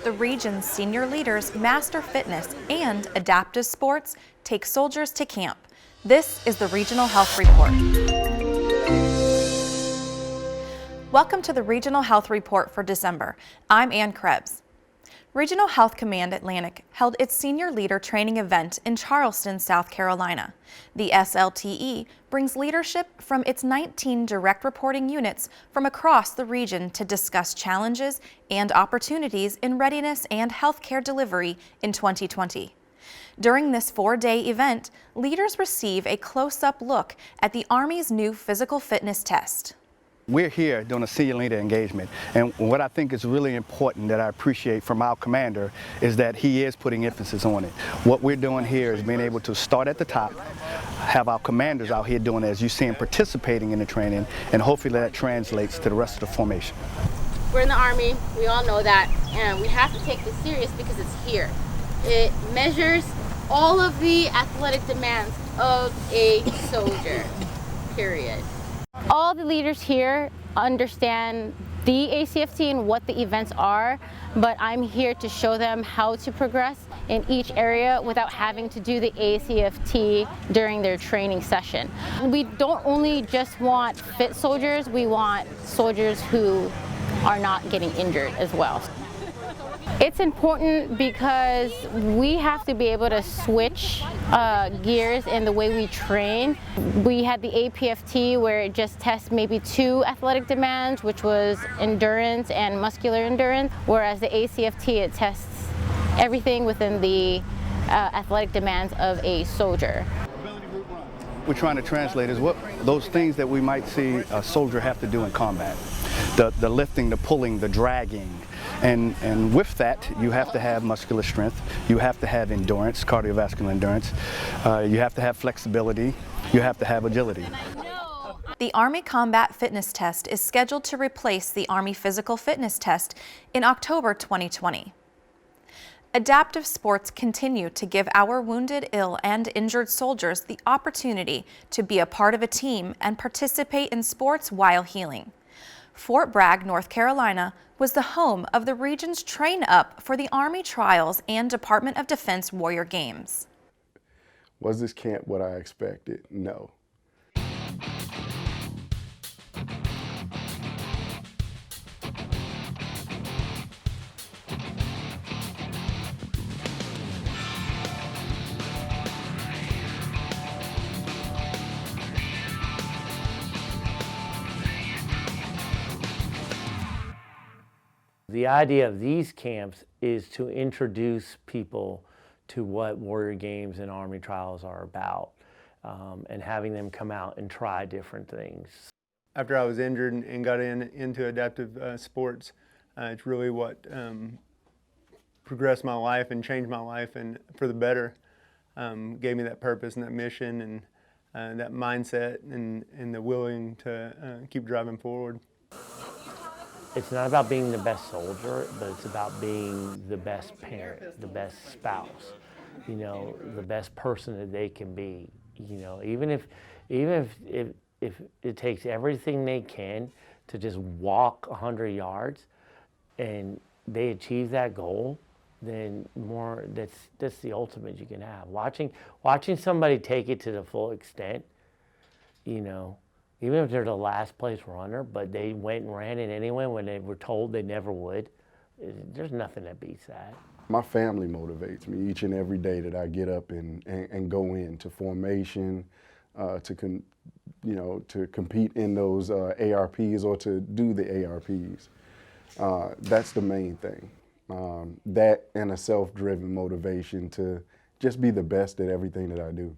The region's senior leaders master fitness and adaptive sports, take soldiers to camp. This is the Regional Health Report. Welcome to the Regional Health Report for December. I'm Ann Krebs. Regional Health Command Atlantic held its senior leader training event in Charleston, South Carolina. The SLTE brings leadership from its 19 direct reporting units from across the region to discuss challenges and opportunities in readiness and healthcare delivery in 2020. During this 4-day event, leaders receive a close-up look at the Army's new physical fitness test. We're here doing a senior leader engagement, and what I think is really important that I appreciate from our commander is that he is putting emphasis on it. What we're doing here is being able to start at the top, have our commanders out here doing it as you see them participating in the training, and hopefully that translates to the rest of the formation. We're in the Army, we all know that, and we have to take this serious because it's here. It measures all of the athletic demands of a soldier, period. All the leaders here understand the ACFT and what the events are, but I'm here to show them how to progress in each area without having to do the ACFT during their training session. We don't only just want fit soldiers, we want soldiers who are not getting injured as well. It's important because we have to be able to switch gears in the way we train. We had the APFT where it just tests maybe 2 athletic demands, which was endurance and muscular endurance, whereas the ACFT, it tests everything within the athletic demands of a soldier. We're trying to translate is what those things that we might see a soldier have to do in combat. The lifting, the pulling, the dragging. And with that, you have to have muscular strength, you have to have endurance, cardiovascular endurance, you have to have flexibility, you have to have agility. The Army Combat Fitness Test is scheduled to replace the Army Physical Fitness Test in October 2020. Adaptive sports continue to give our wounded, ill, and injured soldiers the opportunity to be a part of a team and participate in sports while healing. Fort Bragg, North Carolina, was the home of the region's train-up for the Army Trials and Department of Defense Warrior Games. Was this camp what I expected? No. The idea of these camps is to introduce people to what Warrior Games and Army Trials are about, and having them come out and try different things. After I was injured and got into adaptive sports, it's really what progressed my life and changed my life and for the better. Gave me that purpose and that mission and that mindset and the willing to keep driving forward. It's not about being the best soldier, but it's about being the best parent, the best spouse, you know, the best person that they can be. You know, even if it takes everything they can to just walk 100 yards and they achieve that goal, then that's the ultimate you can have. Watching somebody take it to the full extent, you know, even if they're the last place runner, but they went and ran it anyway when they were told they never would, there's nothing that beats that. My family motivates me each and every day that I get up and go into formation, to compete in those ARPs or to do the ARPs. That's the main thing. That and a self-driven motivation to just be the best at everything that I do.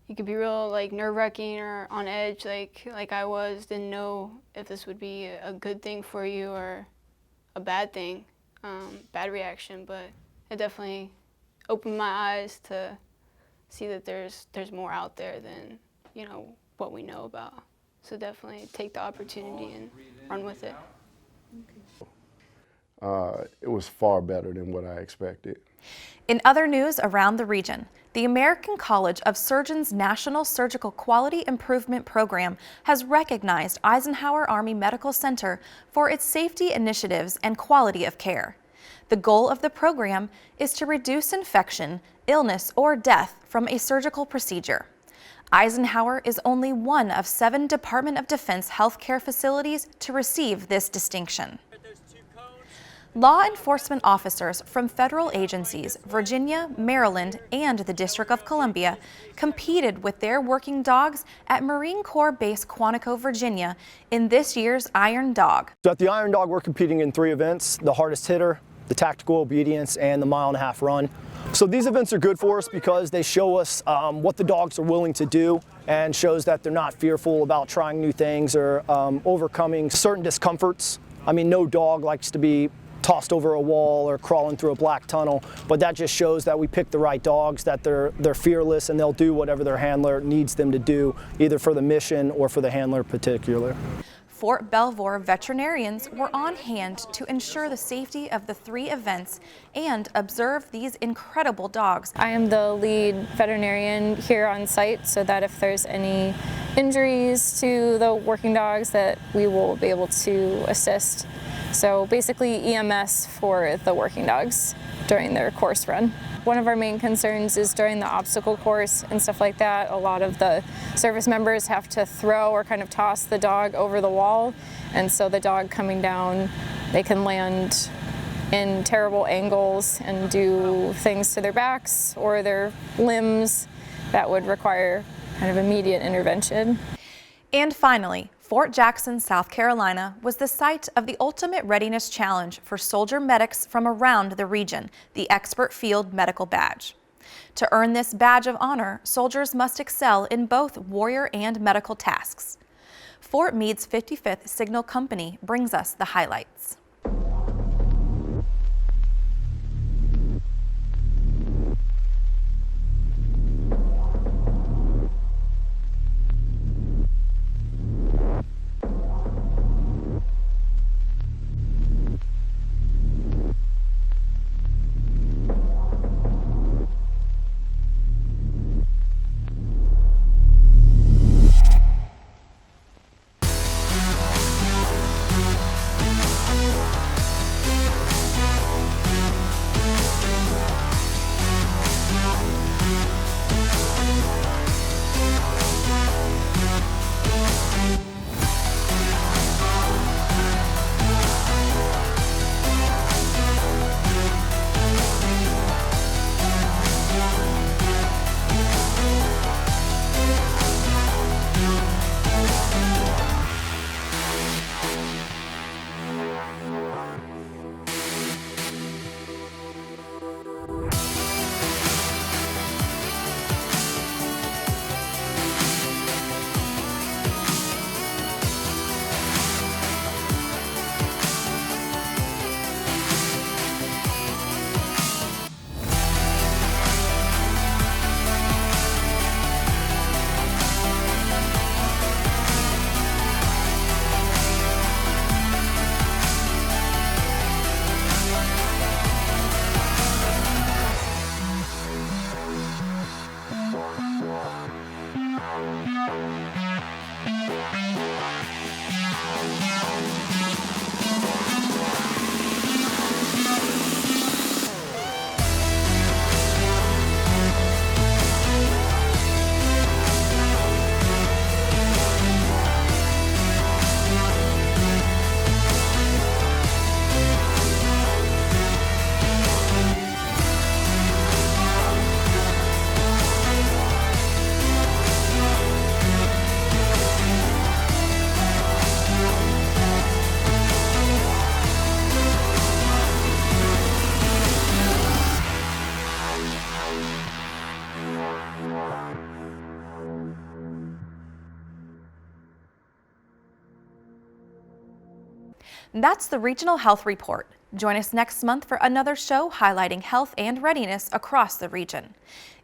You could be real nerve-wracking or on edge like I was, didn't know if this would be a good thing for you or a bad thing, bad reaction, but it definitely opened my eyes to see that there's more out there than, you know, what we know about. So definitely take the opportunity and run with it. it was far better than what I expected. In other news around the region, the American College of Surgeons National Surgical Quality Improvement Program has recognized Eisenhower Army Medical Center for its safety initiatives and quality of care. The goal of the program is to reduce infection, illness, or death from a surgical procedure. Eisenhower is only one of 7 Department of Defense healthcare facilities to receive this distinction. Law enforcement officers from federal agencies, Virginia, Maryland, and the District of Columbia competed with their working dogs at Marine Corps Base Quantico, Virginia in this year's Iron Dog. So at the Iron Dog, we're competing in 3 events: the hardest hitter, the tactical obedience, and the mile-and-a-half run. So these events are good for us because they show us what the dogs are willing to do and shows that they're not fearful about trying new things or overcoming certain discomforts. I mean, no dog likes to be tossed over a wall or crawling through a black tunnel, but that just shows that we pick the right dogs, that they're fearless and they'll do whatever their handler needs them to do, either for the mission or for the handler in particular. Fort Belvoir veterinarians were on hand to ensure the safety of the 3 events and observe these incredible dogs. I am the lead veterinarian here on site, so that if there's any injuries to the working dogs, that we will be able to assist. So basically EMS for the working dogs during their course run. One of our main concerns is during the obstacle course and stuff like that. A lot of the service members have to throw or kind of toss the dog over the wall, and so the dog coming down, they can land in terrible angles and do things to their backs or their limbs that would require kind of immediate intervention. And finally, Fort Jackson, South Carolina was the site of the Ultimate Readiness Challenge for soldier medics from around the region, the Expert Field Medical Badge. To earn this badge of honor, soldiers must excel in both warrior and medical tasks. Fort Meade's 55th Signal Company brings us the highlights. That's the Regional Health Report. Join us next month for another show highlighting health and readiness across the region.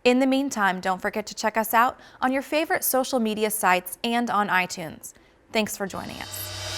In the meantime, don't forget to check us out on your favorite social media sites and on iTunes. Thanks for joining us.